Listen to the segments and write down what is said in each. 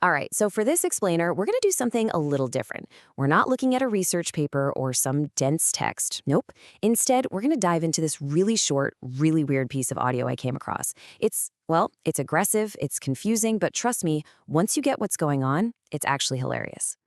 All right, so for this explainer, we're going to do something a little different. We're not looking at a research paper or some dense text. Nope. Instead, we're going to dive into this really short, really weird piece of audio I came across. It's aggressive, it's confusing, but trust me, once you get what's going on, it's actually hilarious.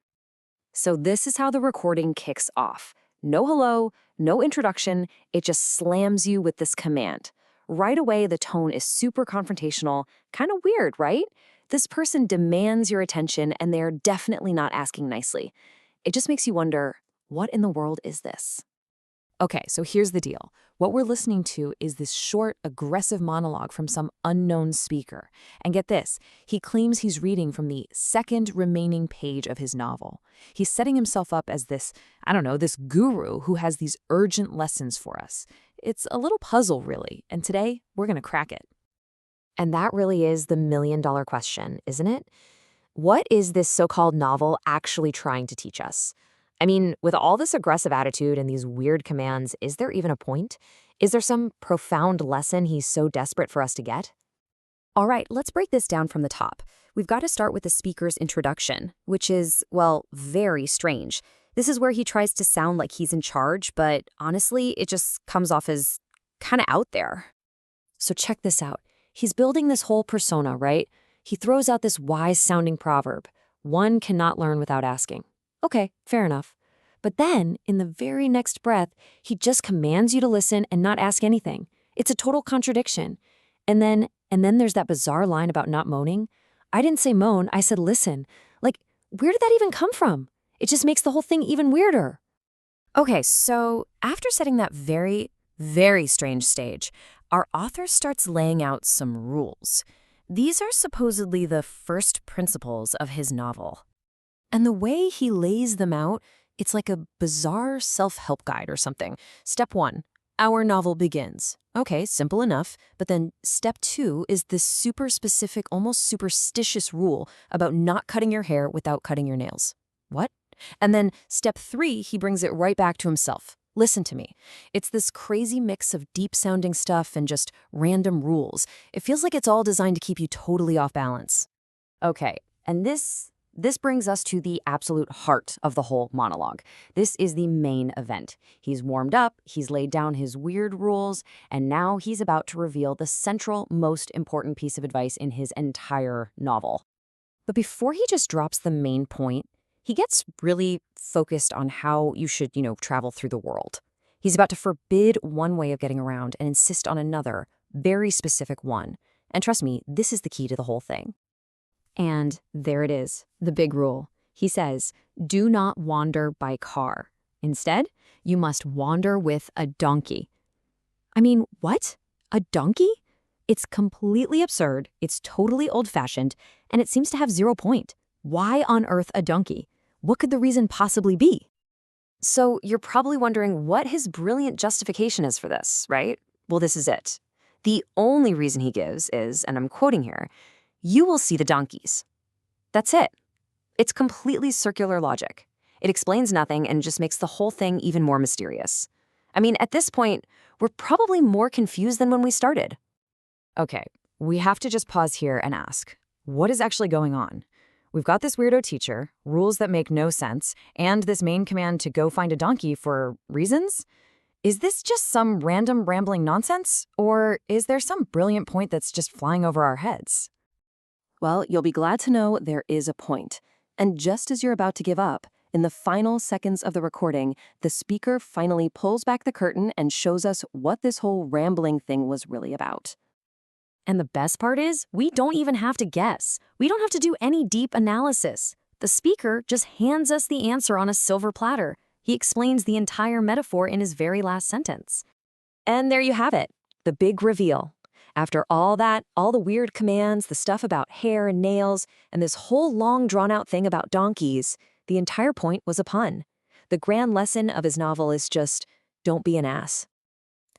So this is how the recording kicks off. No hello, no introduction, it just slams you with this command. Right away, the tone is super confrontational, kind of weird, right? This person demands your attention and they're definitely not asking nicely. It just makes you wonder, what in the world is this? Okay, so here's the deal. What we're listening to is this short, aggressive monologue from some unknown speaker. And get this, he claims he's reading from the second remaining page of his novel. He's setting himself up as this guru who has these urgent lessons for us. It's a little puzzle, really, and today we're going to crack it. And that really is the million-dollar question, isn't it? What is this so-called novel actually trying to teach us? I mean, with all this aggressive attitude and these weird commands, is there even a point? Is there some profound lesson he's so desperate for us to get? All right, let's break this down from the top. We've got to start with the speaker's introduction, which is, well, very strange. This is where he tries to sound like he's in charge, but honestly, it just comes off as kind of out there. So check this out. He's building this whole persona, right? He throws out this wise-sounding proverb, one cannot learn without asking. Okay, fair enough. But then, in the very next breath, he just commands you to listen and not ask anything. It's a total contradiction. And then there's that bizarre line about not moaning. I didn't say moan, I said listen. Like, where did that even come from? It just makes the whole thing even weirder. Okay, so after setting that very, very strange stage, our author starts laying out some rules. These are supposedly the first principles of his novel. And the way he lays them out, it's like a bizarre self-help guide or something. Step 1, our novel begins. Okay, simple enough. But then step 2 is this super specific, almost superstitious rule about not cutting your hair without cutting your nails. What? And then step 3, he brings it right back to himself. Listen to me. It's this crazy mix of deep-sounding stuff and just random rules. It feels like it's all designed to keep you totally off balance. Okay, and this brings us to the absolute heart of the whole monologue. This is the main event. He's warmed up, he's laid down his weird rules, and now he's about to reveal the central, most important piece of advice in his entire novel. But before he just drops the main point, he gets really focused on how you should, travel through the world. He's about to forbid one way of getting around and insist on another, very specific one. And trust me, this is the key to the whole thing. And there it is, the big rule. He says, do not wander by car. Instead, you must wander with a donkey. I mean, what? A donkey? It's completely absurd, it's totally old-fashioned, and it seems to have 0 point. Why on earth a donkey? What could the reason possibly be? So you're probably wondering what his brilliant justification is for this, right? Well, this is it. The only reason he gives is, and I'm quoting here, you will see the donkeys. That's it. It's completely circular logic. It explains nothing and just makes the whole thing even more mysterious. I mean, at this point, we're probably more confused than when we started. Okay, we have to just pause here and ask, what is actually going on? We've got this weirdo teacher, rules that make no sense, and this main command to go find a donkey for reasons? Is this just some random rambling nonsense? Or is there some brilliant point that's just flying over our heads? Well, you'll be glad to know there is a point. And just as you're about to give up, in the final seconds of the recording, the speaker finally pulls back the curtain and shows us what this whole rambling thing was really about. And the best part is, we don't even have to guess. We don't have to do any deep analysis. The speaker just hands us the answer on a silver platter. He explains the entire metaphor in his very last sentence. And there you have it, the big reveal. After all that, all the weird commands, the stuff about hair and nails, and this whole long drawn-out thing about donkeys, the entire point was a pun. The grand lesson of his novel is just, don't be an ass.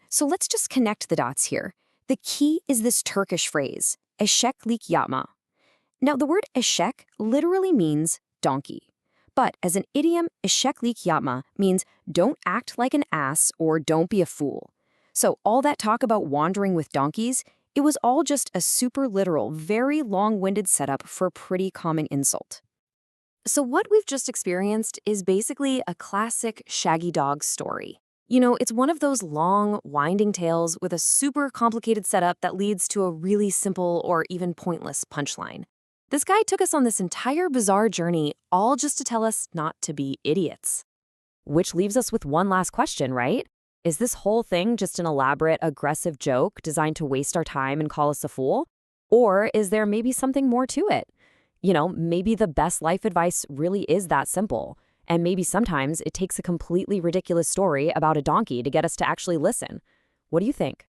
So let's just connect the dots here. The key is this Turkish phrase, eşek lik yapma. Now, the word eşek literally means donkey. But as an idiom, eşek lik yapma means don't act like an ass or don't be a fool. So all that talk about wandering with donkeys, It was all just a super literal, very long-winded setup for a pretty common insult. So what we've just experienced is basically a classic shaggy dog story. You know, it's one of those long, winding tales with a super complicated setup that leads to a really simple or even pointless punchline. This guy took us on this entire bizarre journey, all just to tell us not to be idiots. Which leaves us with one last question, right? Is this whole thing just an elaborate, aggressive joke designed to waste our time and call us a fool? Or is there maybe something more to it? You know, maybe the best life advice really is that simple. And maybe sometimes it takes a completely ridiculous story about a donkey to get us to actually listen. What do you think?